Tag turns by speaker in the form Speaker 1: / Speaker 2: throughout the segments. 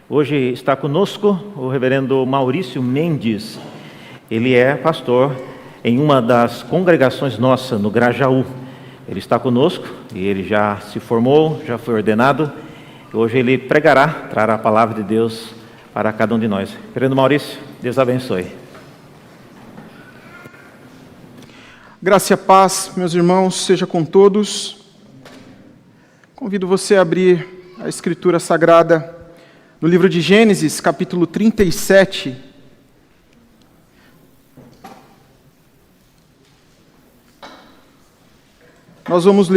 Speaker 1: Hoje está conosco o reverendo Maurício Mendes. Ele é pastor em uma das congregações nossa, no Grajaú. Ele está conosco e ele já se formou, já foi ordenado. Hoje ele pregará, trará a palavra de Deus para cada um de nós. Reverendo Maurício, Deus abençoe.
Speaker 2: Graça e a paz, meus irmãos, seja com todos. Convido você a abrir a Escritura Sagrada no livro de Gênesis, capítulo 37. Nós vamos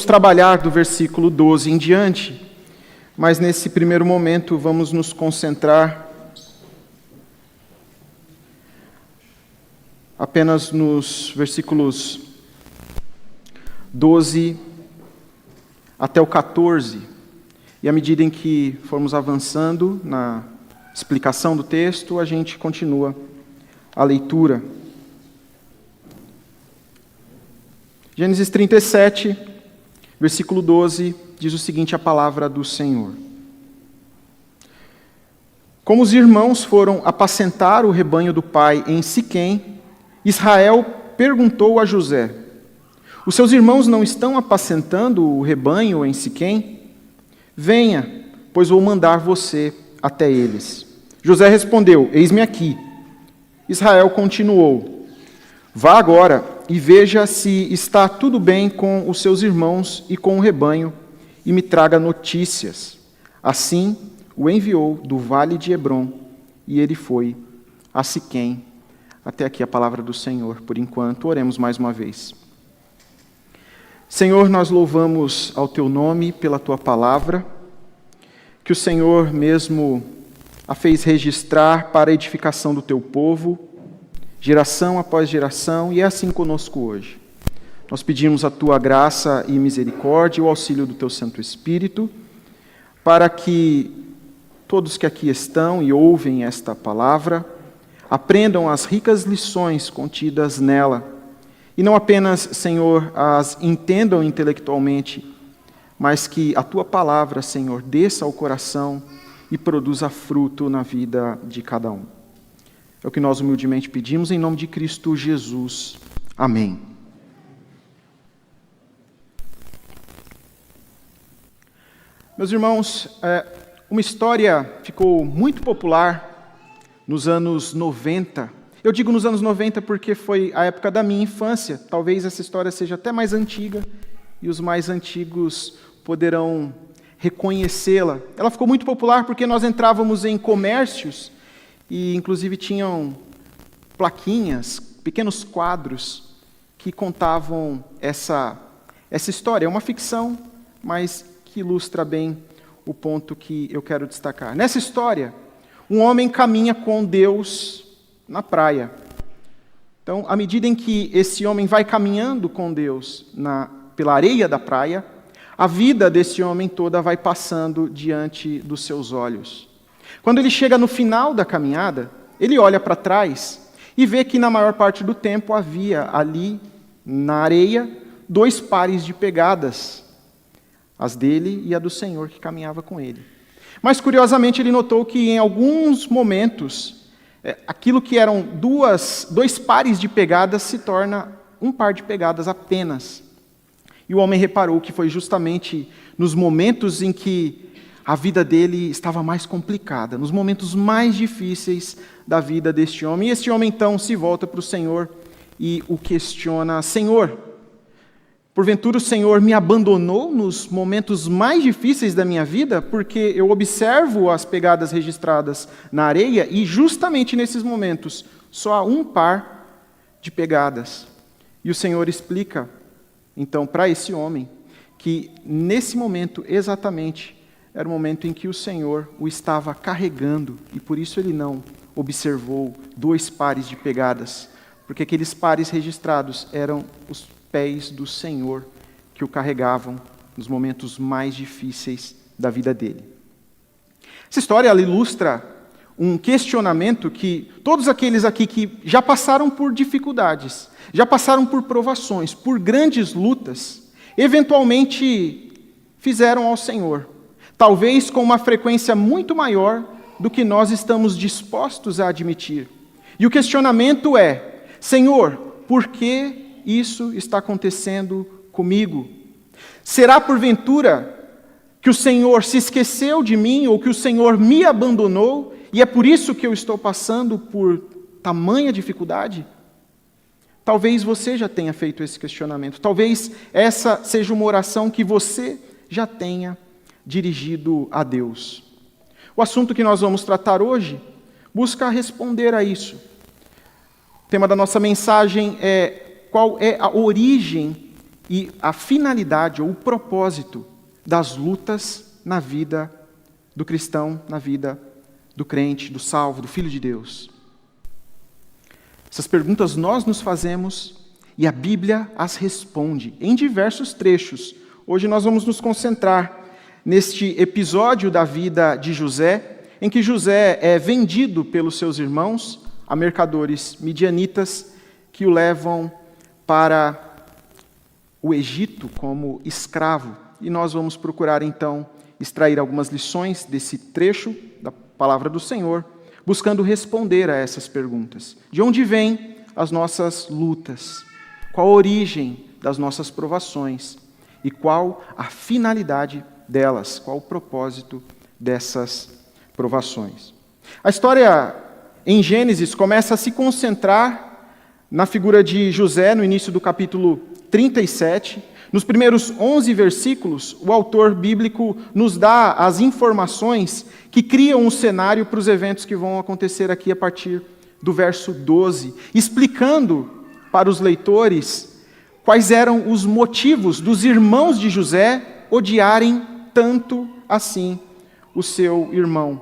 Speaker 2: trabalhar do versículo 12 em diante, mas nesse primeiro momento vamos nos concentrar apenas nos versículos 12 até o 14. E à medida em que formos avançando na explicação do texto, a gente continua a leitura. Gênesis 37, versículo 12, diz o seguinte: a palavra do Senhor. Como os irmãos foram apacentar o rebanho do pai em Siquém, Israel perguntou a José: os seus irmãos não estão apacentando o rebanho em Siquém? Venha, pois vou mandar você até eles. José respondeu: eis-me aqui. Israel continuou: vá agora e veja se está tudo bem com os seus irmãos e com o rebanho, e me traga notícias. Assim o enviou do vale de Hebrom, e ele foi a Siquém. Até aqui a palavra do Senhor, por enquanto. Oremos mais uma vez. Senhor, nós louvamos ao Teu nome pela Tua palavra, que o Senhor mesmo a fez registrar para a edificação do Teu povo, geração após geração, e é assim conosco hoje. Nós pedimos a Tua graça e misericórdia e o auxílio do Teu Santo Espírito, para que todos que aqui estão e ouvem esta palavra aprendam as ricas lições contidas nela, e não apenas, Senhor, as entendam intelectualmente, mas que a Tua palavra, Senhor, desça ao coração e produza fruto na vida de cada um. É o que nós humildemente pedimos em nome de Cristo Jesus. Amém. Meus irmãos, uma história ficou muito popular nos anos 90. Eu digo nos anos 90 porque foi a época da minha infância. Talvez essa história seja até mais antiga e os mais antigos poderão reconhecê-la. Ela ficou muito popular porque nós entrávamos em comércios e inclusive tinham plaquinhas, pequenos quadros que contavam essa história. É uma ficção, mas que ilustra bem o ponto que eu quero destacar. Nessa história, um homem caminha com Deus na praia. Então, à medida em que esse homem vai caminhando com Deus pela areia da praia, a vida desse homem toda vai passando diante dos seus olhos. Quando ele chega no final da caminhada, ele olha para trás e vê que na maior parte do tempo havia ali, na areia, 2 pares de pegadas, as dele e a do Senhor que caminhava com ele. Mas, curiosamente, ele notou que em alguns momentos, aquilo que eram 2 pares de pegadas se torna 1 par de pegadas apenas. E o homem reparou que foi justamente nos momentos em que a vida dele estava mais complicada, nos momentos mais difíceis da vida deste homem. E este homem, então, se volta para o Senhor e o questiona: Senhor, porventura o Senhor me abandonou nos momentos mais difíceis da minha vida, porque eu observo as pegadas registradas na areia e justamente nesses momentos só há 1 par de pegadas. E o Senhor explica, então, para esse homem, que nesse momento exatamente era o momento em que o Senhor o estava carregando e por isso ele não observou 2 pares de pegadas, porque aqueles pares registrados eram os pés do Senhor que o carregavam nos momentos mais difíceis da vida dele. Essa história ela ilustra um questionamento que todos aqueles aqui que já passaram por dificuldades, já passaram por provações, por grandes lutas, eventualmente fizeram ao Senhor. talvez com uma frequência muito maior do que nós estamos dispostos a admitir. E o questionamento é: Senhor, por que isso está acontecendo comigo? Será porventura que o Senhor se esqueceu de mim ou que o Senhor me abandonou e é por isso que eu estou passando por tamanha dificuldade? Talvez você já tenha feito esse questionamento. Talvez essa seja uma oração que você já tenha dirigido a Deus. O assunto que nós vamos tratar hoje busca responder a isso. O tema da nossa mensagem é: qual é a origem e a finalidade ou o propósito das lutas na vida do cristão, na vida do crente, do salvo, do filho de Deus? Essas perguntas nós nos fazemos e a Bíblia as responde em diversos trechos. Hoje nós vamos nos concentrar neste episódio da vida de José, em que José é vendido pelos seus irmãos a mercadores midianitas que o levam para o Egito como escravo. E nós vamos procurar então extrair algumas lições desse trecho da palavra do Senhor, buscando responder a essas perguntas. De onde vêm as nossas lutas? Qual a origem das nossas provações? E qual a finalidade delas? Qual o propósito dessas provações? A história em Gênesis começa a se concentrar na figura de José no início do capítulo 37. Nos primeiros 11 versículos, o autor bíblico nos dá as informações que criam um cenário para os eventos que vão acontecer aqui a partir do verso 12, explicando para os leitores quais eram os motivos dos irmãos de José odiarem tanto assim o seu irmão.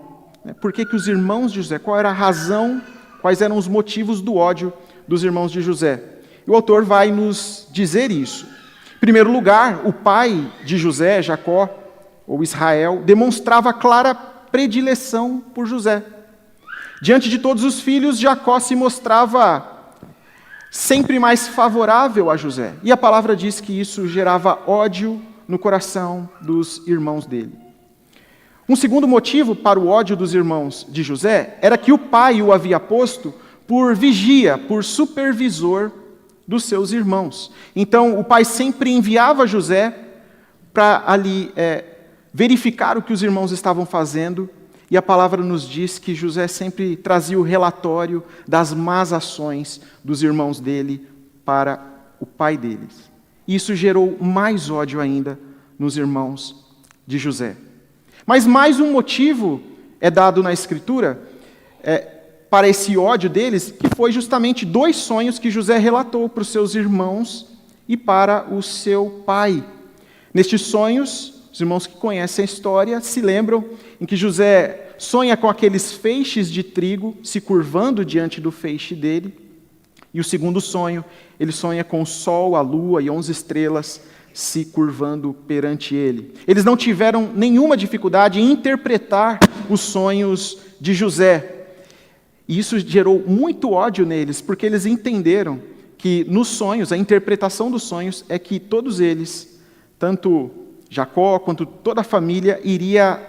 Speaker 2: Por que os irmãos de José, qual era a razão, quais eram os motivos do ódio dos irmãos de José? E o autor vai nos dizer isso. Em primeiro lugar, o pai de José, Jacó, ou Israel, demonstrava clara predileção por José. Diante de todos os filhos, Jacó se mostrava sempre mais favorável a José. E a palavra diz que isso gerava ódio no coração dos irmãos dele. Um segundo motivo para o ódio dos irmãos de José era que o pai o havia posto por vigia, por supervisor dos seus irmãos. Então, o pai sempre enviava José para ali verificar o que os irmãos estavam fazendo, e a palavra nos diz que José sempre trazia o relatório das más ações dos irmãos dele para o pai deles. Isso gerou mais ódio ainda nos irmãos de José. Mas mais um motivo é dado na Escritura para esse ódio deles, que foi justamente 2 sonhos que José relatou para os seus irmãos e para o seu pai. Nestes sonhos, os irmãos que conhecem a história se lembram em que José sonha com aqueles feixes de trigo se curvando diante do feixe dele. E o segundo sonho, ele sonha com o sol, a lua e 11 estrelas se curvando perante ele. Eles não tiveram nenhuma dificuldade em interpretar os sonhos de José. E isso gerou muito ódio neles, porque eles entenderam que nos sonhos, a interpretação dos sonhos é que todos eles, tanto Jacó quanto toda a família, iria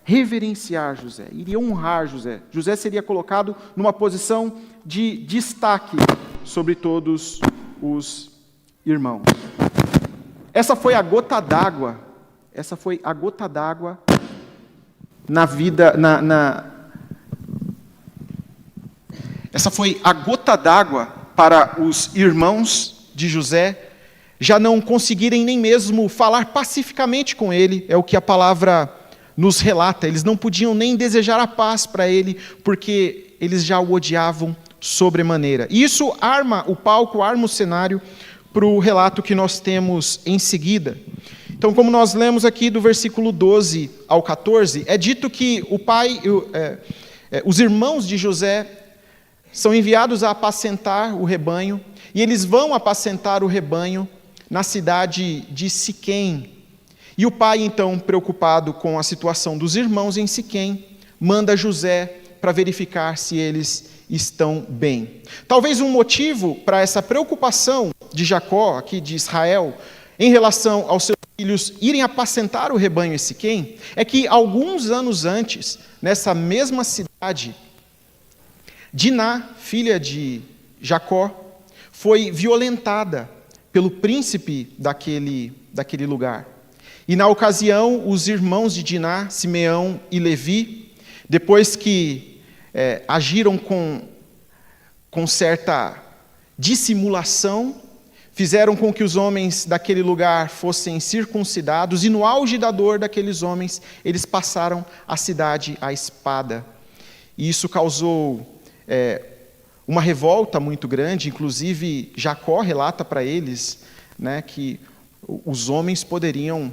Speaker 2: reverenciar José, iria honrar José. José seria colocado numa posição de destaque sobre todos os irmãos. Essa foi a gota d'água na vida, Essa foi a gota d'água para os irmãos de José já não conseguirem nem mesmo falar pacificamente com ele, é o que a palavra nos relata. Eles não podiam nem desejar a paz para ele, porque eles já o odiavam sobremaneira. E isso arma o palco, arma o cenário para o relato que nós temos em seguida. Então, como nós lemos aqui do versículo 12 ao 14, é dito que os irmãos de José são enviados a apacentar o rebanho, e eles vão apacentar o rebanho na cidade de Siquém. E o pai, então, preocupado com a situação dos irmãos em Siquém, manda José para verificar se eles estão bem. Talvez um motivo para essa preocupação de Jacó, aqui de Israel, em relação aos seus filhos irem apacentar o rebanho em Siquém é que alguns anos antes, nessa mesma cidade, Diná, filha de Jacó, foi violentada pelo príncipe daquele lugar. E na ocasião, os irmãos de Diná, Simeão e Levi, depois que agiram com certa dissimulação, fizeram com que os homens daquele lugar fossem circuncidados, e no auge da dor daqueles homens, eles passaram a cidade à espada. E isso causou uma revolta muito grande, inclusive Jacó relata para eles, né, que os homens poderiam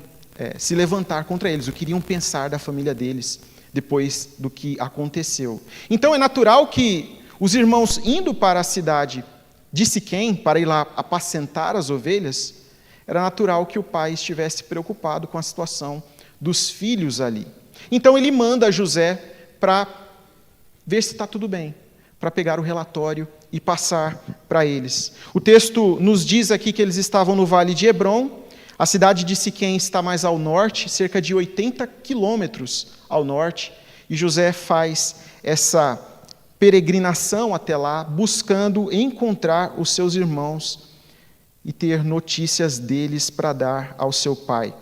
Speaker 2: se levantar contra eles, o que iriam pensar da família deles depois do que aconteceu. Então é natural que os irmãos, indo para a cidade de Siquém, para ir lá apacentar as ovelhas, era natural que o pai estivesse preocupado com a situação dos filhos ali. Então ele manda José para ver se está tudo bem, para pegar o relatório e passar para eles. O texto nos diz aqui que eles estavam no vale de Hebrom. A cidade de Siquém está mais ao norte, cerca de 80 quilômetros ao norte, e José faz essa peregrinação até lá, buscando encontrar os seus irmãos e ter notícias deles para dar ao seu pai.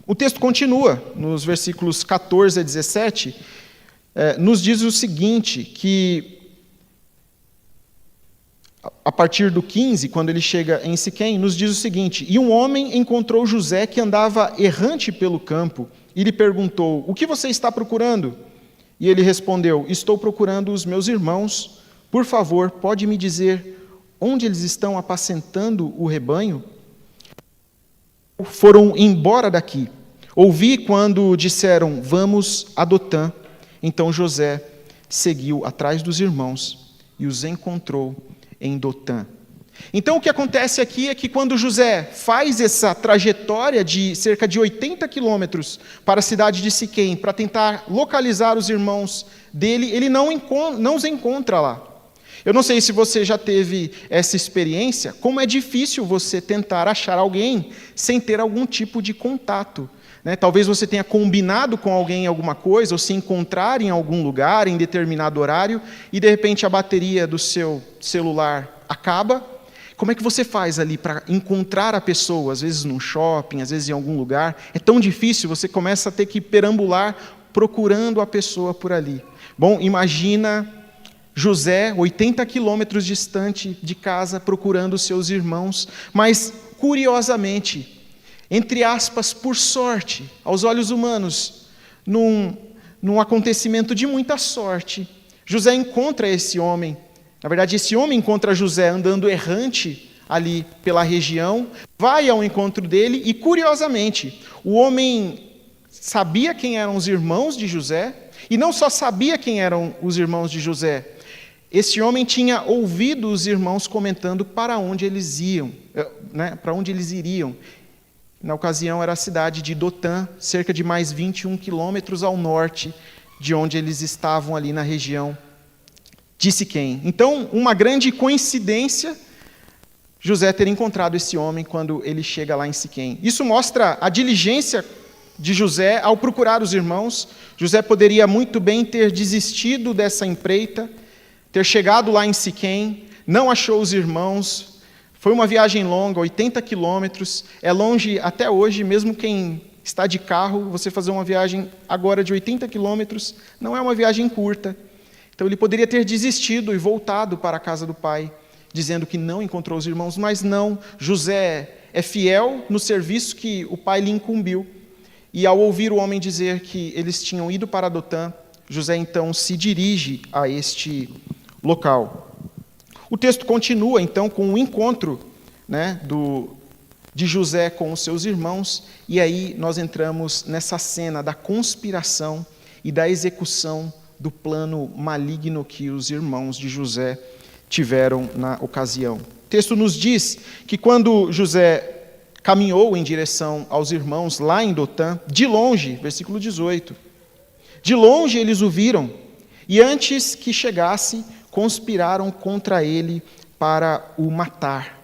Speaker 2: O texto continua, nos versículos 14 a 17, nos diz o seguinte, que a partir do 15, quando ele chega em Siquém, nos diz o seguinte: e um homem encontrou José que andava errante pelo campo e lhe perguntou: o que você está procurando? E ele respondeu: estou procurando os meus irmãos. Por favor, pode me dizer onde eles estão apacentando o rebanho? Foram embora daqui. Ouvi quando disseram: vamos a Dotã. Então José seguiu atrás dos irmãos e os encontrou em Dotã. Então o que acontece aqui é que quando José faz essa trajetória de cerca de 80 quilômetros para a cidade de Siquém, para tentar localizar os irmãos dele, ele não os encontra lá. Eu não sei se você já teve essa experiência, como é difícil você tentar achar alguém sem ter algum tipo de contato. Talvez você tenha combinado com alguém alguma coisa, ou se encontrar em algum lugar, em determinado horário, e de repente a bateria do seu celular acaba. Como é que você faz ali para encontrar a pessoa? Às vezes num shopping, às vezes em algum lugar. É tão difícil, você começa a ter que perambular procurando a pessoa por ali. Bom, imagina José, 80 quilômetros distante de casa, procurando os seus irmãos, mas curiosamente, entre aspas, por sorte, aos olhos humanos, num acontecimento de muita sorte, José encontra esse homem. Na verdade, esse homem encontra José andando errante ali pela região, vai ao encontro dele e, curiosamente, o homem sabia quem eram os irmãos de José, e não só sabia quem eram os irmãos de José, esse homem tinha ouvido os irmãos comentando para onde eles iam, para onde eles iriam. Na ocasião era a cidade de Dotã, cerca de mais 21 quilômetros ao norte de onde eles estavam ali na região de Siquém. Então, uma grande coincidência José ter encontrado esse homem quando ele chega lá em Siquém. Isso mostra a diligência de José ao procurar os irmãos. José poderia muito bem ter desistido dessa empreita, ter chegado lá em Siquém, não achou os irmãos. Foi uma viagem longa, 80 quilômetros, é longe até hoje, mesmo quem está de carro, você fazer uma viagem agora de 80 quilômetros, não é uma viagem curta. Então ele poderia ter desistido e voltado para a casa do pai, dizendo que não encontrou os irmãos, mas não, José é fiel no serviço que o pai lhe incumbiu, e ao ouvir o homem dizer que eles tinham ido para Dotã, José então se dirige a este local. O texto continua, então, com o encontro de José com os seus irmãos, e aí nós entramos nessa cena da conspiração e da execução do plano maligno que os irmãos de José tiveram na ocasião. O texto nos diz que quando José caminhou em direção aos irmãos lá em Dotã, de longe, versículo 18, de longe eles o viram, e antes que chegasse, conspiraram contra ele para o matar.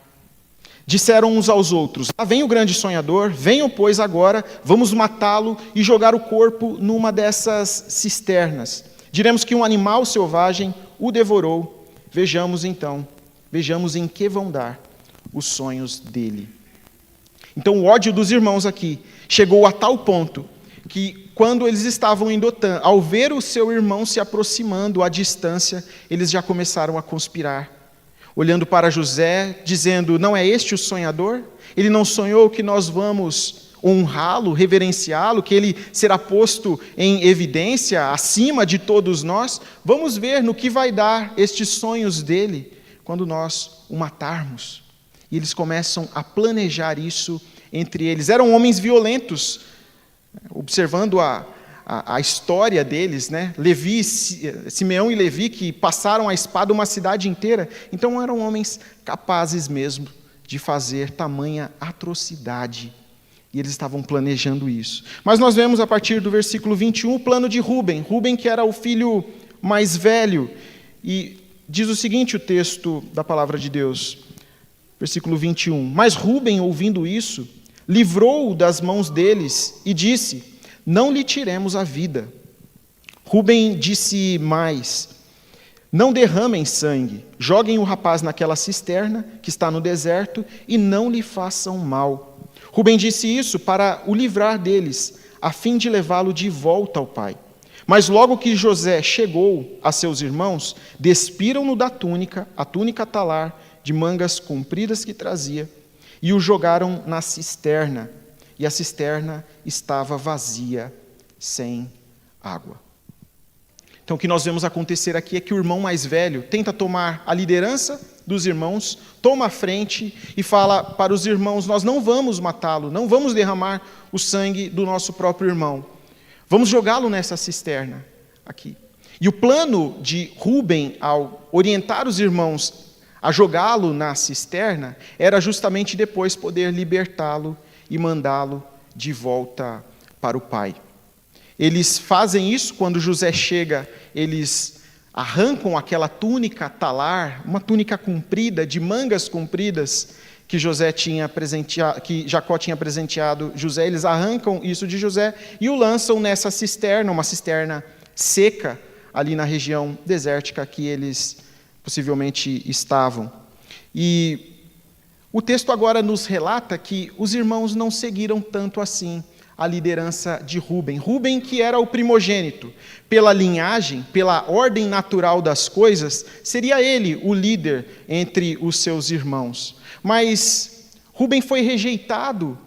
Speaker 2: Disseram uns aos outros: lá vem o grande sonhador, venham, pois, agora, vamos matá-lo e jogar o corpo numa dessas cisternas. Diremos que um animal selvagem o devorou. Vejamos em que vão dar os sonhos dele. Então o ódio dos irmãos aqui chegou a tal ponto que, quando eles estavam em Dotã, ao ver o seu irmão se aproximando à distância, eles já começaram a conspirar, olhando para José, dizendo: não é este o sonhador? Ele não sonhou que nós vamos honrá-lo, reverenciá-lo, que ele será posto em evidência acima de todos nós? Vamos ver no que vai dar estes sonhos dele quando nós o matarmos. E eles começam a planejar isso entre eles. Eram homens violentos, observando a história deles, né? Simeão e Levi, que passaram a espada uma cidade inteira. Então eram homens capazes mesmo de fazer tamanha atrocidade. E eles estavam planejando isso. Mas nós vemos a partir do versículo 21 o plano de Rúben. Rúben, que era o filho mais velho. E diz o seguinte, o texto da palavra de Deus, versículo 21. Mas Rúben, ouvindo isso, livrou-o das mãos deles e disse: não lhe tiremos a vida. Rúben disse mais: não derramem sangue, joguem o rapaz naquela cisterna que está no deserto e não lhe façam mal. Rúben disse isso para o livrar deles, a fim de levá-lo de volta ao pai. Mas logo que José chegou a seus irmãos, despiram-no da túnica, a túnica talar de mangas compridas que trazia, e o jogaram na cisterna, e a cisterna estava vazia, sem água. Então o que nós vemos acontecer aqui é que o irmão mais velho tenta tomar a liderança dos irmãos, toma a frente e fala para os irmãos: nós não vamos matá-lo, não vamos derramar o sangue do nosso próprio irmão, vamos jogá-lo nessa cisterna aqui. E o plano de Rúben, ao orientar os irmãos a jogá-lo na cisterna, era justamente depois poder libertá-lo e mandá-lo de volta para o pai. Eles fazem isso quando José chega, eles arrancam aquela túnica talar, uma túnica comprida, de mangas compridas, que Jacó tinha presenteado José. Eles arrancam isso de José e o lançam nessa cisterna, uma cisterna seca, ali na região desértica que eles possivelmente estavam. E o texto agora nos relata que os irmãos não seguiram tanto assim a liderança de Rúben. Rúben, que era o primogênito, pela linhagem, pela ordem natural das coisas, seria ele o líder entre os seus irmãos. Mas Rúben foi rejeitado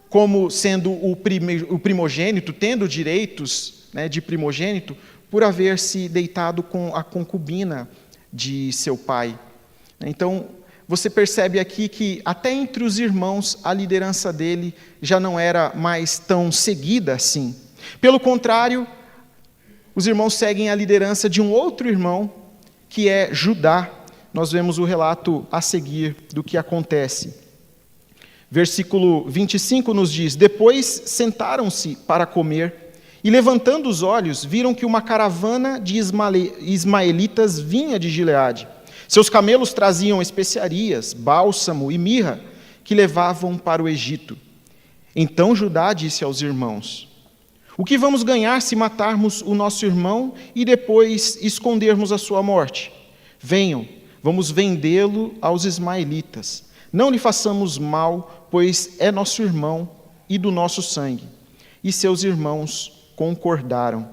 Speaker 2: como sendo o primogênito, tendo direitos, né, de primogênito, por haver se deitado com a concubina de seu pai. Então, você percebe aqui que até entre os irmãos a liderança dele já não era mais tão seguida assim. Pelo contrário, os irmãos seguem a liderança de um outro irmão, que é Judá. Nós vemos o relato a seguir do que acontece. Versículo 25 nos diz: depois sentaram-se para comer, e levantando os olhos, viram que uma caravana de ismaelitas vinha de Gileade. Seus camelos traziam especiarias, bálsamo e mirra, que levavam para o Egito. Então Judá disse aos irmãos: o que vamos ganhar se matarmos o nosso irmão e depois escondermos a sua morte? Venham, vamos vendê-lo aos ismaelitas. Não lhe façamos mal, pois é nosso irmão e do nosso sangue. E seus irmãos concordaram.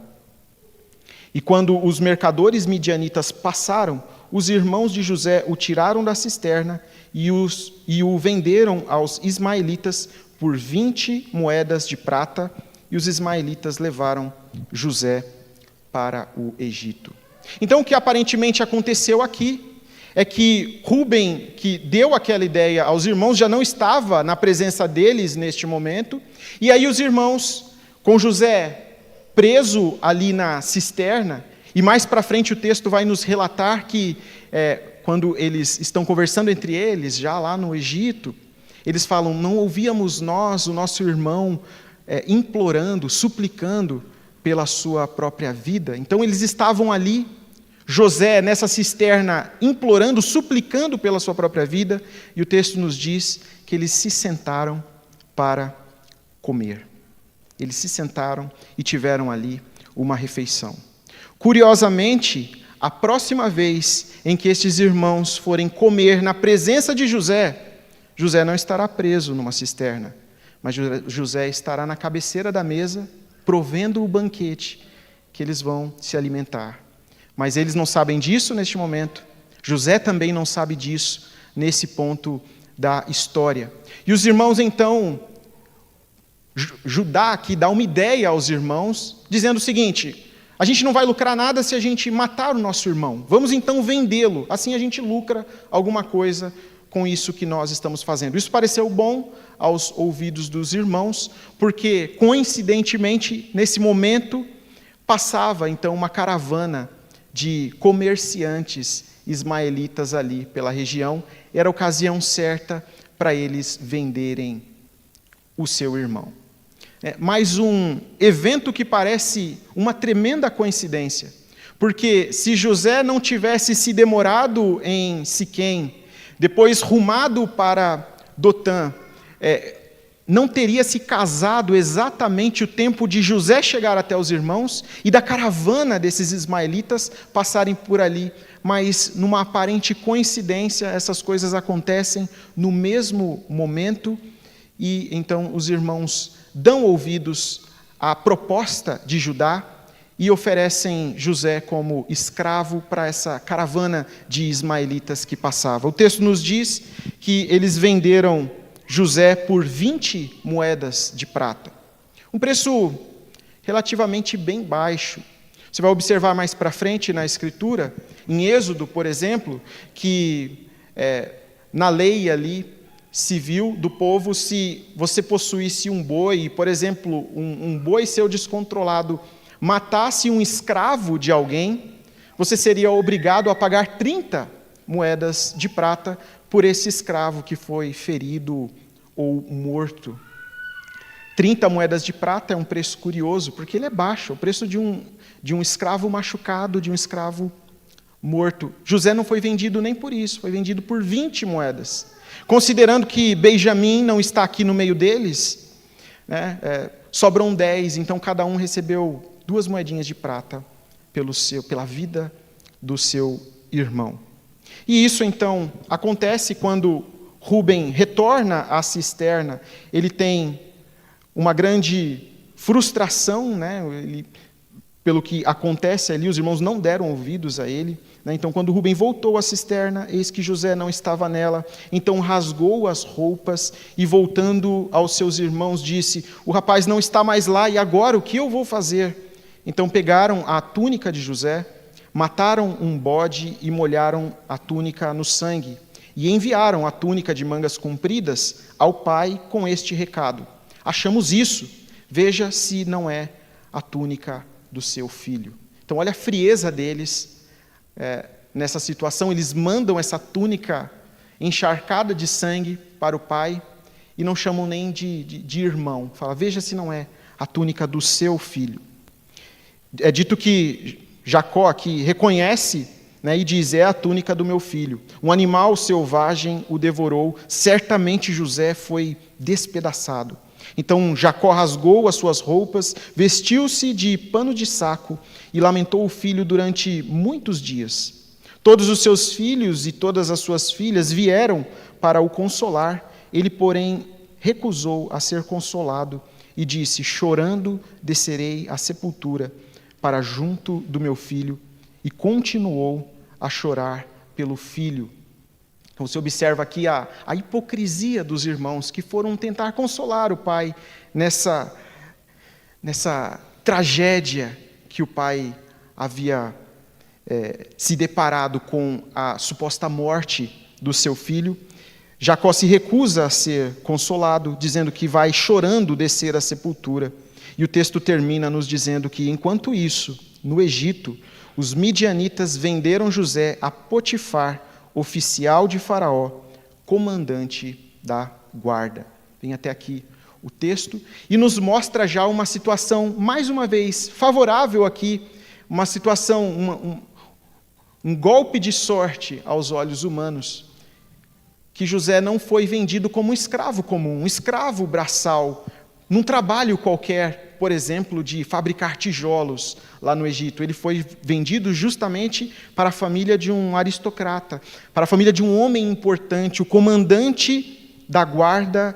Speaker 2: E quando os mercadores midianitas passaram, os irmãos de José o tiraram da cisterna e o venderam aos ismaelitas por 20 moedas de prata, e os ismaelitas levaram José para o Egito. Então, o que aparentemente aconteceu aqui é que Rúben, que deu aquela ideia aos irmãos, já não estava na presença deles neste momento, e aí os irmãos, com José preso ali na cisterna, e mais para frente o texto vai nos relatar que, quando eles estão conversando entre eles, já lá no Egito, eles falam: não ouvíamos nós, o nosso irmão, implorando, suplicando pela sua própria vida. Então eles estavam ali, José nessa cisterna, implorando, suplicando pela sua própria vida, e o texto nos diz que que eles se sentaram para comer. Eles se sentaram e tiveram ali uma refeição. Curiosamente, a próxima vez em que estes irmãos forem comer na presença de José, José não estará preso numa cisterna, mas José estará na cabeceira da mesa, provendo o banquete que eles vão se alimentar. Mas eles não sabem disso neste momento. José também não sabe disso nesse ponto da história. E os irmãos, então, Judá aqui dá uma ideia aos irmãos, dizendo o seguinte: a gente não vai lucrar nada se a gente matar o nosso irmão. Vamos então vendê-lo. Assim a gente lucra alguma coisa com isso que nós estamos fazendo. Isso pareceu bom aos ouvidos dos irmãos, porque, coincidentemente, nesse momento, passava então uma caravana de comerciantes ismaelitas ali pela região. Era a ocasião certa para eles venderem o seu irmão. Mais um evento que parece uma tremenda coincidência, porque se José não tivesse se demorado em Siquém, depois rumado para Dotã, não teria se casado exatamente o tempo de José chegar até os irmãos e da caravana desses ismaelitas passarem por ali. Mas, numa aparente coincidência, essas coisas acontecem no mesmo momento e então os irmãos dão ouvidos à proposta de Judá e oferecem José como escravo para essa caravana de ismaelitas que passava. O texto nos diz que eles venderam José por 20 moedas de prata. Um preço relativamente bem baixo. Você vai observar mais para frente na Escritura, em Êxodo, por exemplo, que na lei ali civil do povo, se você possuísse um boi, por exemplo, um boi seu descontrolado, matasse um escravo de alguém, você seria obrigado a pagar 30 moedas de prata por esse escravo que foi ferido ou morto. 30 moedas de prata é um preço curioso, porque ele é baixo, é o preço de um escravo machucado, de um escravo morto. José não foi vendido nem por isso, foi vendido por 20 moedas. Considerando que Benjamim não está aqui no meio deles, sobram 10, então cada um recebeu 2 moedinhas de prata pela vida do seu irmão. E isso então acontece quando Rúben retorna à cisterna. Ele tem uma grande frustração, pelo que acontece ali, os irmãos não deram ouvidos a ele. Então, quando Rúben voltou à cisterna, eis que José não estava nela. Então rasgou as roupas e, voltando aos seus irmãos, disse: o rapaz não está mais lá, e agora o que eu vou fazer? Então pegaram a túnica de José, mataram um bode e molharam a túnica no sangue, e enviaram a túnica de mangas compridas ao pai com este recado: achamos isso, veja se não é a túnica do seu filho. Então olha a frieza deles nessa situação. Eles mandam essa túnica encharcada de sangue para o pai e não chamam nem de irmão. Fala: veja se não é a túnica do seu filho. É dito que Jacó aqui reconhece, e diz: é a túnica do meu filho. Um animal selvagem o devorou, certamente José foi despedaçado. Então Jacó rasgou as suas roupas, vestiu-se de pano de saco e lamentou o filho durante muitos dias. Todos os seus filhos e todas as suas filhas vieram para o consolar. Ele, porém, recusou a ser consolado e disse: chorando descerei à sepultura para junto do meu filho. E continuou a chorar pelo filho. Então, você observa aqui a hipocrisia dos irmãos que foram tentar consolar o pai nessa tragédia que o pai havia se deparado com a suposta morte do seu filho. Jacó se recusa a ser consolado, dizendo que vai chorando descer à sepultura. E o texto termina nos dizendo que, enquanto isso, no Egito, os midianitas venderam José a Potifar, oficial de Faraó, comandante da guarda. Vem até aqui o texto e nos mostra já uma situação, mais uma vez, favorável aqui, uma situação, um golpe de sorte aos olhos humanos. que José não foi vendido como um escravo comum, um escravo braçal, num trabalho qualquer, por exemplo, de fabricar tijolos lá no Egito. Ele foi vendido justamente para a família de um aristocrata, para a família de um homem importante, o comandante da guarda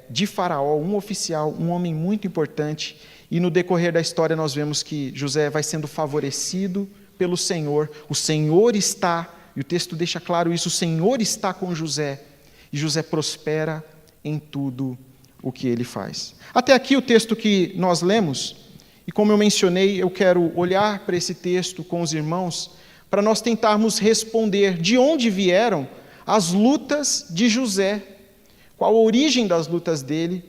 Speaker 2: de Faraó, um oficial, um homem muito importante. E no decorrer da história nós vemos que José vai sendo favorecido pelo Senhor. O Senhor está, e o texto deixa claro isso, o Senhor está com José, e José prospera em tudo o que ele faz. Até aqui o texto que nós lemos, e como eu mencionei, eu quero olhar para esse texto com os irmãos, para nós tentarmos responder de onde vieram as lutas de José, qual a origem das lutas dele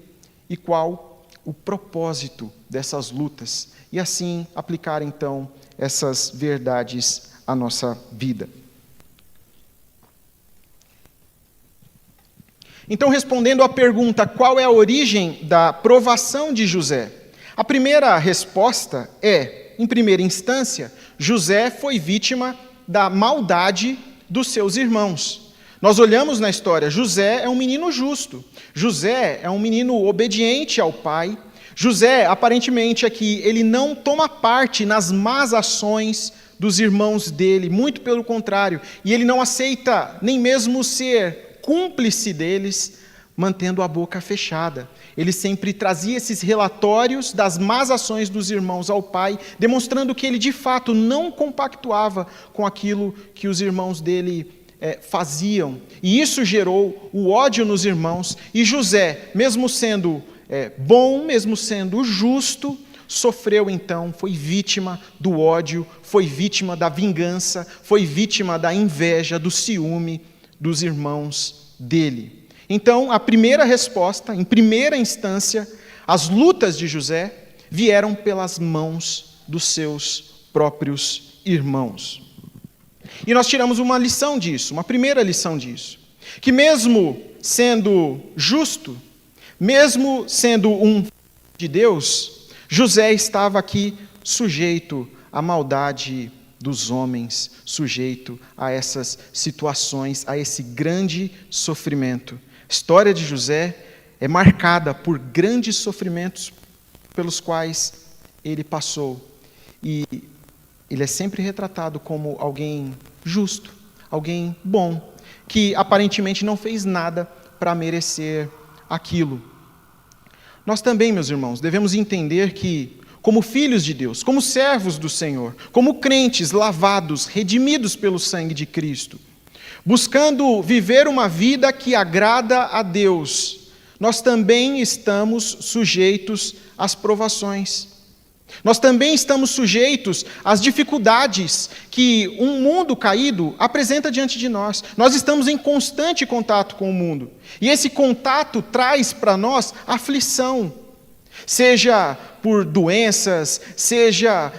Speaker 2: e qual o propósito dessas lutas, e assim aplicar então essas verdades à nossa vida. Então, respondendo à pergunta, qual é a origem da provação de José? A primeira resposta é, em primeira instância, José foi vítima da maldade dos seus irmãos. Nós olhamos na história, José é um menino justo, José é um menino obediente ao pai, José, aparentemente aqui, ele não toma parte nas más ações dos irmãos dele, muito pelo contrário, e ele não aceita nem mesmo ser cúmplice deles, mantendo a boca fechada. Ele sempre trazia esses relatórios das más ações dos irmãos ao pai, demonstrando que ele de fato não compactuava com aquilo que os irmãos dele faziam. E isso gerou o ódio nos irmãos, e José, mesmo sendo bom, mesmo sendo justo, sofreu então, foi vítima do ódio, foi vítima da vingança, foi vítima da inveja, do ciúme dos irmãos dele. Então, a primeira resposta, em primeira instância, as lutas de José vieram pelas mãos dos seus próprios irmãos. E nós tiramos uma lição disso, uma primeira lição disso, que mesmo sendo justo, mesmo sendo um filho de Deus, José estava aqui sujeito à maldade dos homens, sujeito a essas situações, a esse grande sofrimento. A história de José é marcada por grandes sofrimentos pelos quais ele passou. E ele é sempre retratado como alguém justo, alguém bom, que aparentemente não fez nada para merecer aquilo. Nós também, meus irmãos, devemos entender que, como filhos de Deus, como servos do Senhor, como crentes lavados, redimidos pelo sangue de Cristo, buscando viver uma vida que agrada a Deus, nós também estamos sujeitos às provações. Nós também estamos sujeitos às dificuldades que um mundo caído apresenta diante de nós. Nós estamos em constante contato com o mundo. E esse contato traz para nós aflição. Seja por doenças, seja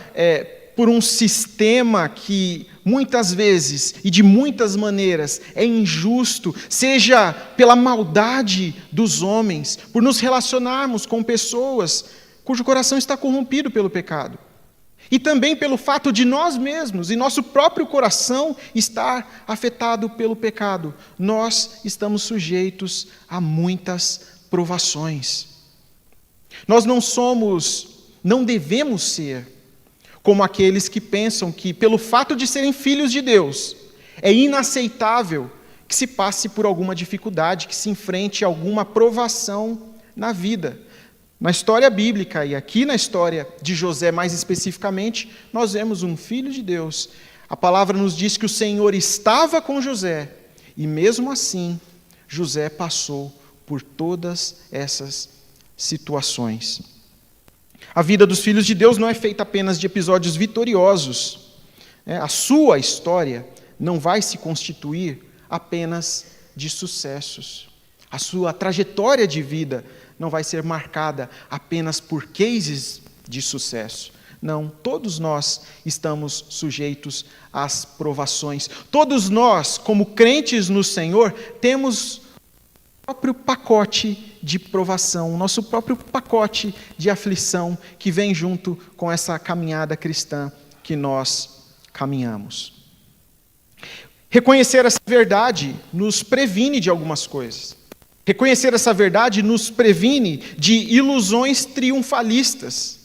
Speaker 2: por um sistema que muitas vezes e de muitas maneiras é injusto, seja pela maldade dos homens, por nos relacionarmos com pessoas cujo coração está corrompido pelo pecado. E também pelo fato de nós mesmos e nosso próprio coração estar afetado pelo pecado. Nós estamos sujeitos a muitas provações. Nós não devemos ser como aqueles que pensam que, pelo fato de serem filhos de Deus, é inaceitável que se passe por alguma dificuldade, que se enfrente alguma provação na vida. Na história bíblica, e aqui na história de José mais especificamente, nós vemos um filho de Deus. A palavra nos diz que o Senhor estava com José, e mesmo assim, José passou por todas essas situações. A vida dos filhos de Deus não é feita apenas de episódios vitoriosos. A sua história não vai se constituir apenas de sucessos. A sua trajetória de vida não vai ser marcada apenas por cases de sucesso. Não, todos nós estamos sujeitos às provações. Todos nós, como crentes no Senhor, temos o próprio pacote de provação, o nosso próprio pacote de aflição que vem junto com essa caminhada cristã que nós caminhamos. Reconhecer essa verdade nos previne de algumas coisas. Reconhecer essa verdade nos previne de ilusões triunfalistas,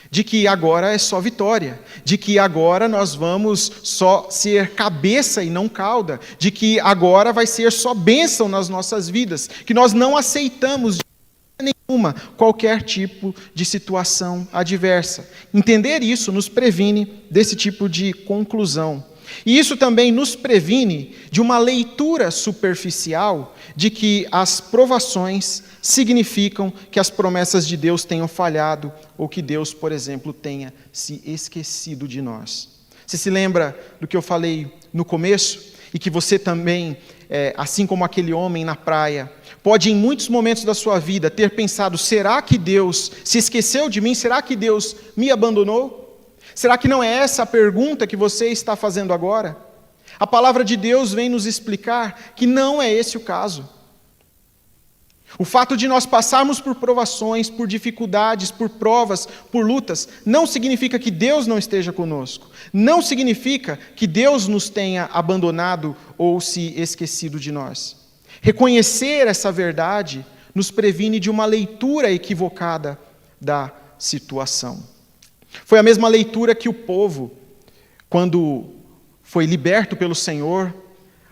Speaker 2: de que agora é só vitória, de que agora nós vamos só ser cabeça e não cauda, de que agora vai ser só bênção nas nossas vidas, que nós não aceitamos de maneira nenhuma qualquer tipo de situação adversa. Entender isso nos previne desse tipo de conclusão. E isso também nos previne de uma leitura superficial de que as provações significam que as promessas de Deus tenham falhado ou que Deus, por exemplo, tenha se esquecido de nós. Você se lembra do que eu falei no começo? E que você também, assim como aquele homem na praia, pode em muitos momentos da sua vida ter pensado: será que Deus se esqueceu de mim? Será que Deus me abandonou? Será que não é essa a pergunta que você está fazendo agora? A palavra de Deus vem nos explicar que não é esse o caso. O fato de nós passarmos por provações, por dificuldades, por provas, por lutas, não significa que Deus não esteja conosco. Não significa que Deus nos tenha abandonado ou se esquecido de nós. Reconhecer essa verdade nos previne de uma leitura equivocada da situação. Foi a mesma leitura que o povo, quando foi liberto pelo Senhor,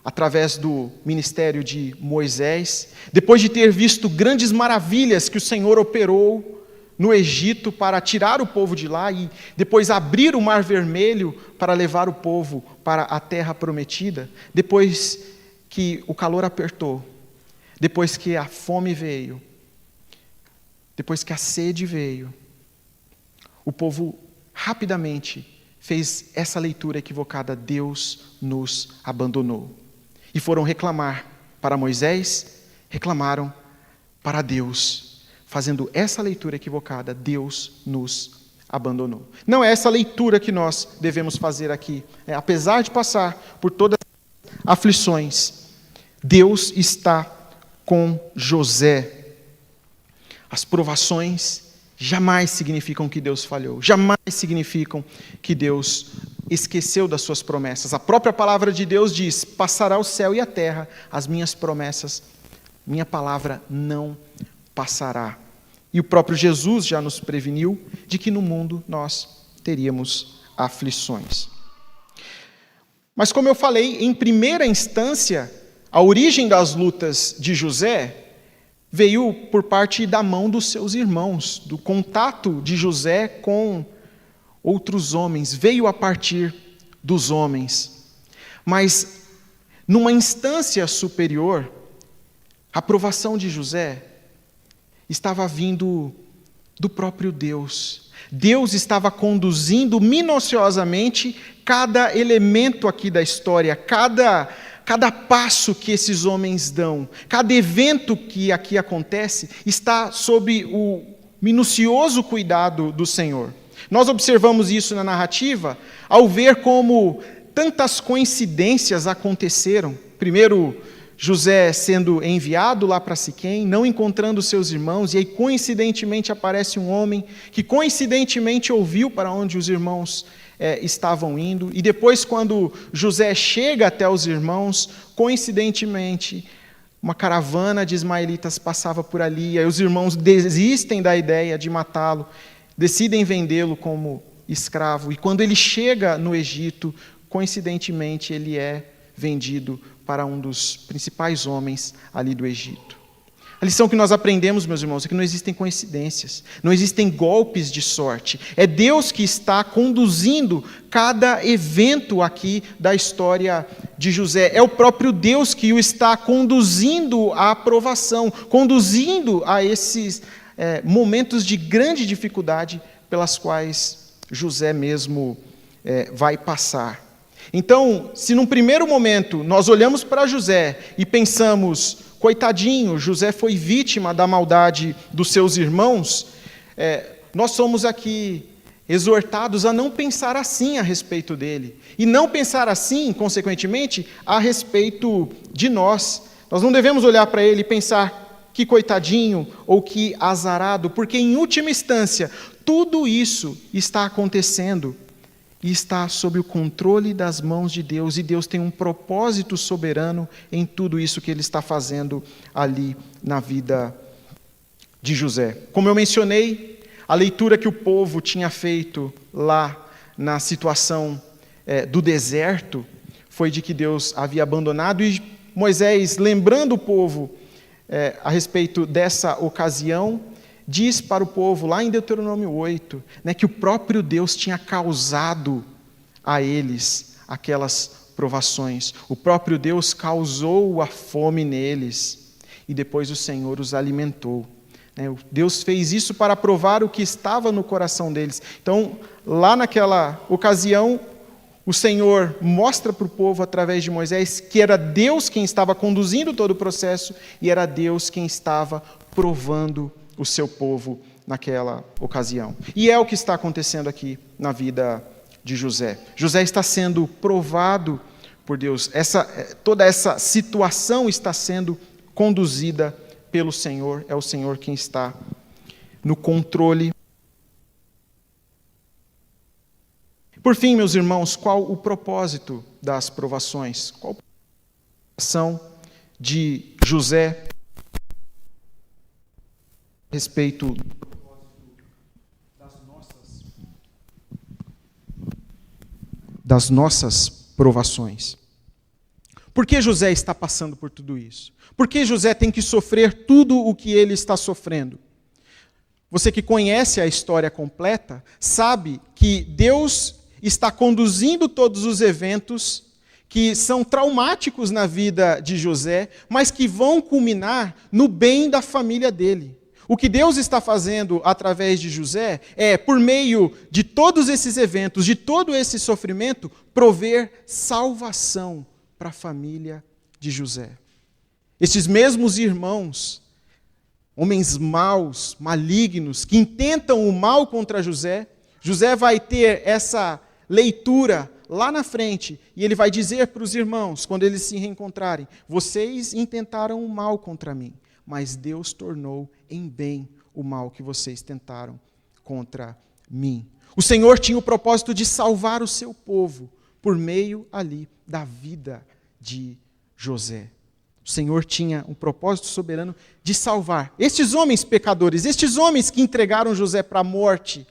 Speaker 2: através do ministério de Moisés, depois de ter visto grandes maravilhas que o Senhor operou no Egito para tirar o povo de lá e depois abrir o Mar Vermelho para levar o povo para a terra prometida, depois que o calor apertou, depois que a fome veio, depois que a sede veio, o povo rapidamente fez essa leitura equivocada: Deus nos abandonou. E foram reclamar para Moisés, reclamaram para Deus, fazendo essa leitura equivocada: Deus nos abandonou. Não é essa leitura que nós devemos fazer aqui. Apesar de passar por todas as aflições, Deus está com José. As provações jamais significam que Deus falhou, jamais significam que Deus esqueceu das suas promessas. A própria palavra de Deus diz: passará o céu e a terra, as minhas promessas, minha palavra não passará. E o próprio Jesus já nos preveniu de que no mundo nós teríamos aflições. Mas como eu falei, em primeira instância, a origem das lutas de José veio por parte da mão dos seus irmãos, do contato de José com outros homens, veio a partir dos homens. Mas, numa instância superior, a aprovação de José estava vindo do próprio Deus. Deus estava conduzindo minuciosamente cada elemento aqui da história, cada passo que esses homens dão, cada evento que aqui acontece, está sob o minucioso cuidado do Senhor. Nós observamos isso na narrativa ao ver como tantas coincidências aconteceram. Primeiro, José sendo enviado lá para Siquém, não encontrando seus irmãos, e aí coincidentemente aparece um homem que coincidentemente ouviu para onde os irmãos estavam indo, e depois quando José chega até os irmãos, coincidentemente uma caravana de ismaelitas passava por ali, e aí os irmãos desistem da ideia de matá-lo, decidem vendê-lo como escravo, e quando ele chega no Egito, coincidentemente ele é vendido para um dos principais homens ali do Egito. A lição que nós aprendemos, meus irmãos, é que não existem coincidências, não existem golpes de sorte. É Deus que está conduzindo cada evento aqui da história de José. É o próprio Deus que o está conduzindo à aprovação, conduzindo a esses momentos de grande dificuldade pelas quais José mesmo vai passar. Então, se num primeiro momento nós olhamos para José e pensamos: coitadinho, José foi vítima da maldade dos seus irmãos, nós somos aqui exortados a não pensar assim a respeito dele. E não pensar assim, consequentemente, a respeito de nós. Nós não devemos olhar para ele e pensar: que coitadinho ou que azarado, porque em última instância, tudo isso está acontecendo e está sob o controle das mãos de Deus, e Deus tem um propósito soberano em tudo isso que Ele está fazendo ali na vida de José. Como eu mencionei, a leitura que o povo tinha feito lá na situação do deserto foi de que Deus havia abandonado, e Moisés, lembrando o povo a respeito dessa ocasião, diz para o povo, lá em Deuteronômio 8, que o próprio Deus tinha causado a eles aquelas provações. O próprio Deus causou a fome neles, e depois o Senhor os alimentou. Deus fez isso para provar o que estava no coração deles. Então, lá naquela ocasião, o Senhor mostra para o povo, através de Moisés, que era Deus quem estava conduzindo todo o processo, e era Deus quem estava provando o seu povo naquela ocasião. E é o que está acontecendo aqui na vida de José. José está sendo provado por Deus. Toda essa situação está sendo conduzida pelo Senhor. É o Senhor quem está no controle. Por fim, meus irmãos, qual o propósito das provações? Qual a ação de José a respeito das nossas provações? Por que José está passando por tudo isso? Por que José tem que sofrer tudo o que ele está sofrendo? Você que conhece a história completa, sabe que Deus está conduzindo todos os eventos que são traumáticos na vida de José, mas que vão culminar no bem da família dele. O que Deus está fazendo através de José é, por meio de todos esses eventos, de todo esse sofrimento, prover salvação para a família de José. Estes mesmos irmãos, homens maus, malignos, que intentam o mal contra José, José vai ter essa leitura lá na frente, e ele vai dizer para os irmãos, quando eles se reencontrarem: vocês intentaram o mal contra mim, mas Deus tornou em bem o mal que vocês tentaram contra mim. O Senhor tinha o propósito de salvar o seu povo por meio ali da vida de José. O Senhor tinha um propósito soberano de salvar estes homens pecadores, estes homens que entregaram José para a morte,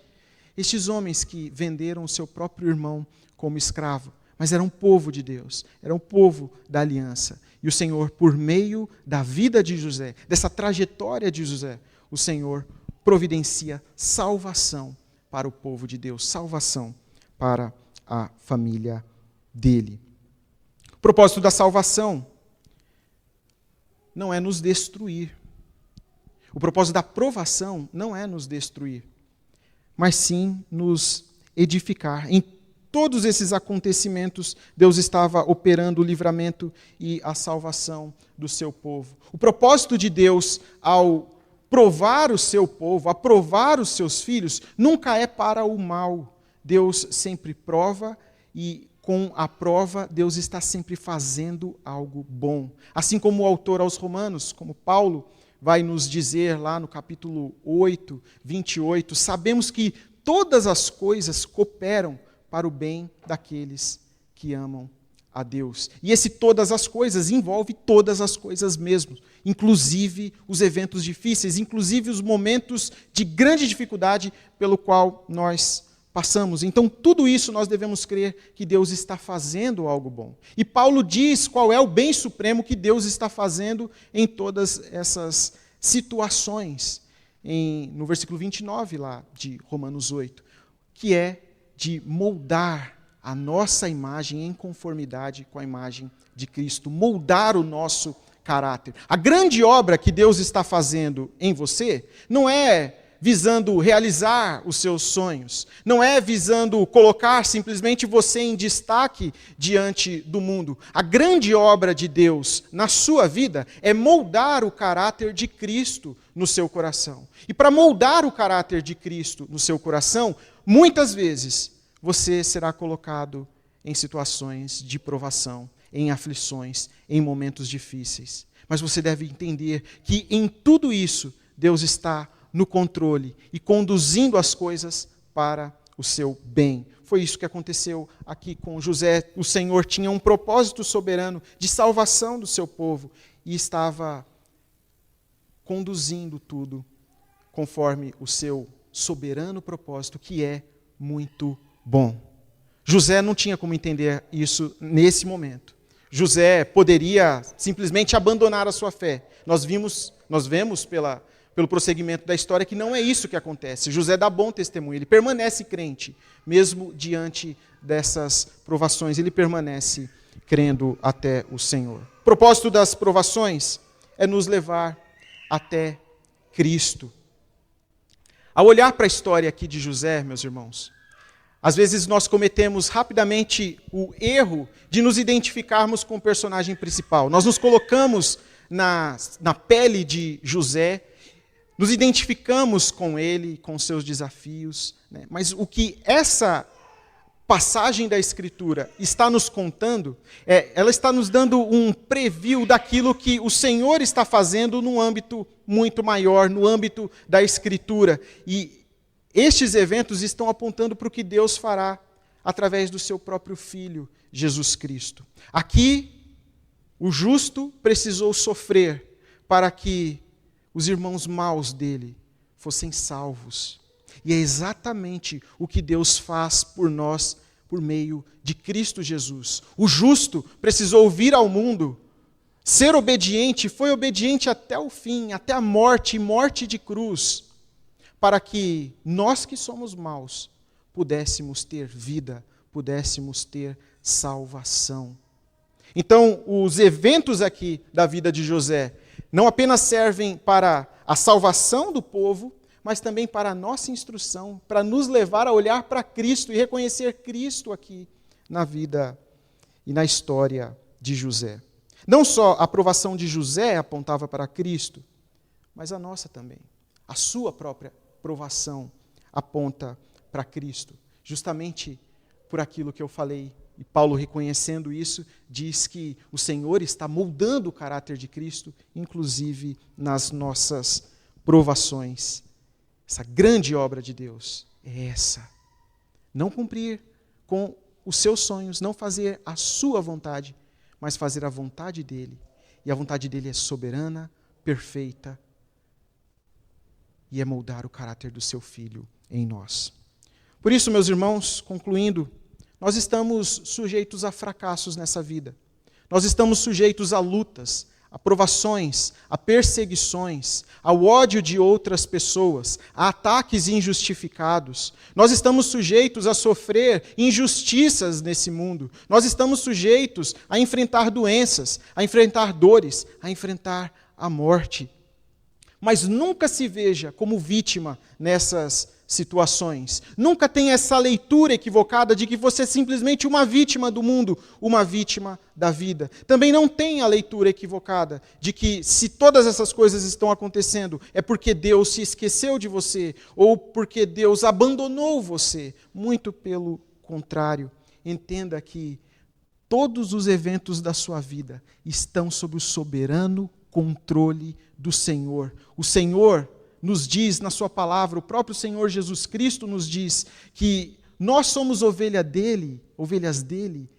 Speaker 2: estes homens que venderam o seu próprio irmão como escravo, mas eram povo de Deus, eram povo da aliança. E o Senhor, por meio da vida de José, dessa trajetória de José, o Senhor providencia salvação para o povo de Deus, salvação para a família dele. O propósito da salvação não é nos destruir. O propósito da provação não é nos destruir, mas sim nos edificar. Em todos esses acontecimentos, Deus estava operando o livramento e a salvação do seu povo. O propósito de Deus ao provar o seu povo, aprovar os seus filhos, nunca é para o mal. Deus sempre prova, e com a prova, Deus está sempre fazendo algo bom. Assim como o autor aos Romanos, como Paulo vai nos dizer lá no capítulo 8, 28, sabemos que todas as coisas cooperam para o bem daqueles que amam a Deus. E esse todas as coisas envolve todas as coisas mesmo, inclusive os eventos difíceis, inclusive os momentos de grande dificuldade pelo qual nós passamos. Então, tudo isso nós devemos crer que Deus está fazendo algo bom. E Paulo diz qual é o bem supremo que Deus está fazendo em todas essas situações, no versículo 29 lá de Romanos 8, que é de moldar a nossa imagem em conformidade com a imagem de Cristo, moldar o nosso caráter. A grande obra que Deus está fazendo em você não é visando realizar os seus sonhos, não é visando colocar simplesmente você em destaque diante do mundo. A grande obra de Deus na sua vida é moldar o caráter de Cristo no seu coração. E para moldar o caráter de Cristo no seu coração, muitas vezes você será colocado em situações de provação, em aflições, em momentos difíceis. Mas você deve entender que em tudo isso, Deus está no controle e conduzindo as coisas para o seu bem. Foi isso que aconteceu aqui com José. O Senhor tinha um propósito soberano de salvação do seu povo e estava conduzindo tudo conforme o seu soberano propósito, que é muito bom. José não tinha como entender isso nesse momento. José poderia simplesmente abandonar a sua fé. Nós vemos pelo prosseguimento da história que não é isso que acontece. José dá bom testemunho, ele permanece crente, mesmo diante dessas provações, ele permanece crendo até o Senhor. O propósito das provações é nos levar até Cristo. Ao olhar para a história aqui de José, meus irmãos, às vezes nós cometemos rapidamente o erro de nos identificarmos com o personagem principal. Nós nos colocamos na pele de José, nos identificamos com ele, com seus desafios, né? Mas o que essa passagem da Escritura está nos contando, ela está nos dando um preview daquilo que o Senhor está fazendo num âmbito muito maior, no âmbito da Escritura. E estes eventos estão apontando para o que Deus fará através do seu próprio Filho, Jesus Cristo. Aqui, o justo precisou sofrer para que os irmãos maus dele fossem salvos. E é exatamente o que Deus faz por nós, por meio de Cristo Jesus. O justo precisou vir ao mundo, ser obediente, foi obediente até o fim, até a morte, morte de cruz, para que nós que somos maus pudéssemos ter vida, pudéssemos ter salvação. Então, os eventos aqui da vida de José não apenas servem para a salvação do povo, mas também para a nossa instrução, para nos levar a olhar para Cristo e reconhecer Cristo aqui na vida e na história de José. Não só a aprovação de José apontava para Cristo, mas a nossa também. A sua própria aprovação aponta para Cristo, justamente por aquilo que eu falei. E Paulo, reconhecendo isso, diz que o Senhor está moldando o caráter de Cristo, inclusive nas nossas provações. Essa grande obra de Deus é essa. Não cumprir com os seus sonhos, não fazer a sua vontade, mas fazer a vontade dele. E a vontade dele é soberana, perfeita, e é moldar o caráter do seu Filho em nós. Por isso, meus irmãos, concluindo, nós estamos sujeitos a fracassos nessa vida. Nós estamos sujeitos a lutas, a provações, a perseguições, ao ódio de outras pessoas, a ataques injustificados. Nós estamos sujeitos a sofrer injustiças nesse mundo. Nós estamos sujeitos a enfrentar doenças, a enfrentar dores, a enfrentar a morte. Mas nunca se veja como vítima nessas situações. Nunca tenha essa leitura equivocada de que você é simplesmente uma vítima do mundo, uma vítima da vida. Também não tenha a leitura equivocada de que se todas essas coisas estão acontecendo é porque Deus se esqueceu de você ou porque Deus abandonou você. Muito pelo contrário. Entenda que todos os eventos da sua vida estão sob o soberano controle do Senhor. O Senhor nos diz na sua palavra, o próprio Senhor Jesus Cristo nos diz que nós somos ovelhas dele,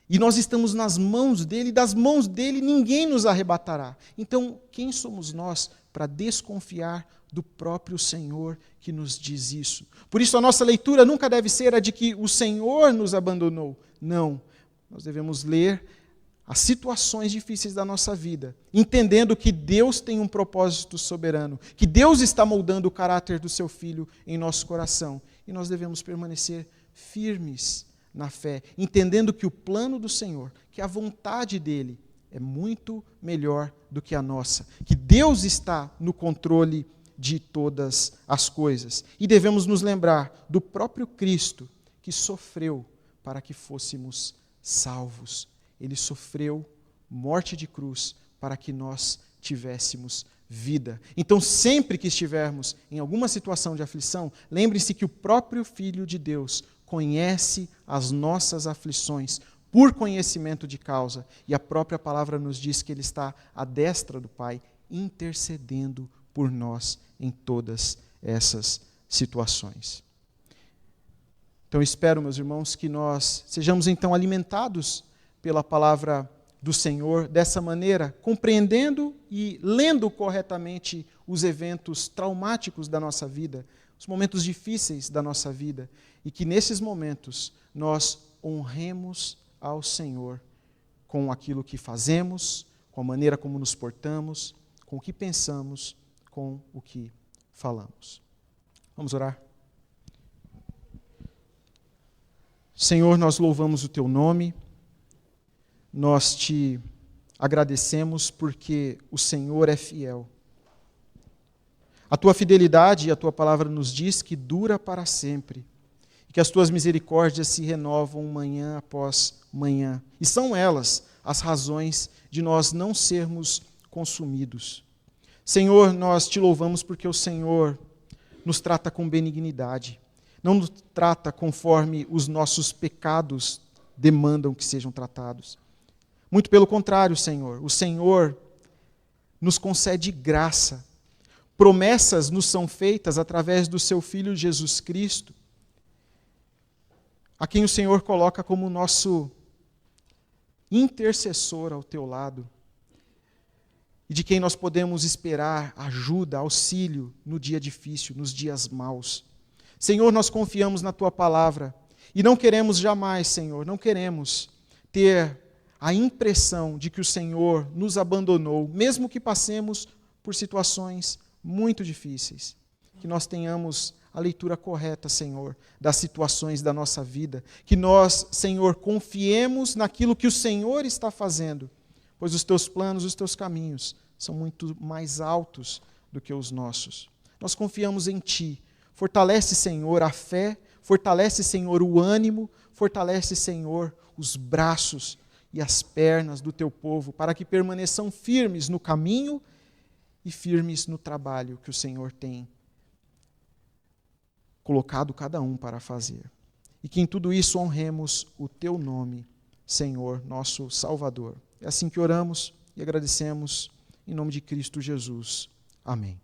Speaker 2: e nós estamos nas mãos dele, e das mãos dele ninguém nos arrebatará. Então, quem somos nós para desconfiar do próprio Senhor que nos diz isso? Por isso, a nossa leitura nunca deve ser a de que o Senhor nos abandonou. Não, nós devemos ler as situações difíceis da nossa vida, entendendo que Deus tem um propósito soberano, que Deus está moldando o caráter do seu Filho em nosso coração, e nós devemos permanecer firmes na fé, entendendo que o plano do Senhor, que a vontade dele é muito melhor do que a nossa, que Deus está no controle de todas as coisas, e devemos nos lembrar do próprio Cristo que sofreu para que fôssemos salvos. Ele sofreu morte de cruz para que nós tivéssemos vida. Então, sempre que estivermos em alguma situação de aflição, lembre-se que o próprio Filho de Deus conhece as nossas aflições por conhecimento de causa. E a própria palavra nos diz que Ele está à destra do Pai, intercedendo por nós em todas essas situações. Então eu espero, meus irmãos, que nós sejamos então alimentados pela palavra do Senhor dessa maneira, compreendendo e lendo corretamente os eventos traumáticos da nossa vida, os momentos difíceis da nossa vida, e que nesses momentos nós honremos ao Senhor com aquilo que fazemos, com a maneira como nos portamos, com o que pensamos, com o que falamos. Vamos orar? Senhor, nós louvamos o Teu nome, nós Te agradecemos porque o Senhor é fiel. A Tua fidelidade e a Tua palavra nos diz que dura para sempre, e que as Tuas misericórdias se renovam manhã após manhã, e são elas as razões de nós não sermos consumidos. Senhor, nós Te louvamos porque o Senhor nos trata com benignidade, não nos trata conforme os nossos pecados demandam que sejam tratados. Muito pelo contrário, Senhor, o Senhor nos concede graça. Promessas nos são feitas através do Seu Filho Jesus Cristo, a quem o Senhor coloca como nosso intercessor ao Teu lado, e de quem nós podemos esperar ajuda, auxílio no dia difícil, nos dias maus. Senhor, nós confiamos na Tua palavra e não queremos jamais, Senhor, não queremos ter a impressão de que o Senhor nos abandonou, mesmo que passemos por situações muito difíceis. Que nós tenhamos a leitura correta, Senhor, das situações da nossa vida. Que nós, Senhor, confiemos naquilo que o Senhor está fazendo, pois os Teus planos, os Teus caminhos são muito mais altos do que os nossos. Nós confiamos em Ti. Fortalece, Senhor, a fé, fortalece, Senhor, o ânimo, fortalece, Senhor, os braços e as pernas do Teu povo, para que permaneçam firmes no caminho e firmes no trabalho que o Senhor tem colocado cada um para fazer. E que em tudo isso honremos o Teu nome, Senhor, nosso Salvador. É assim que oramos e agradecemos em nome de Cristo Jesus. Amém.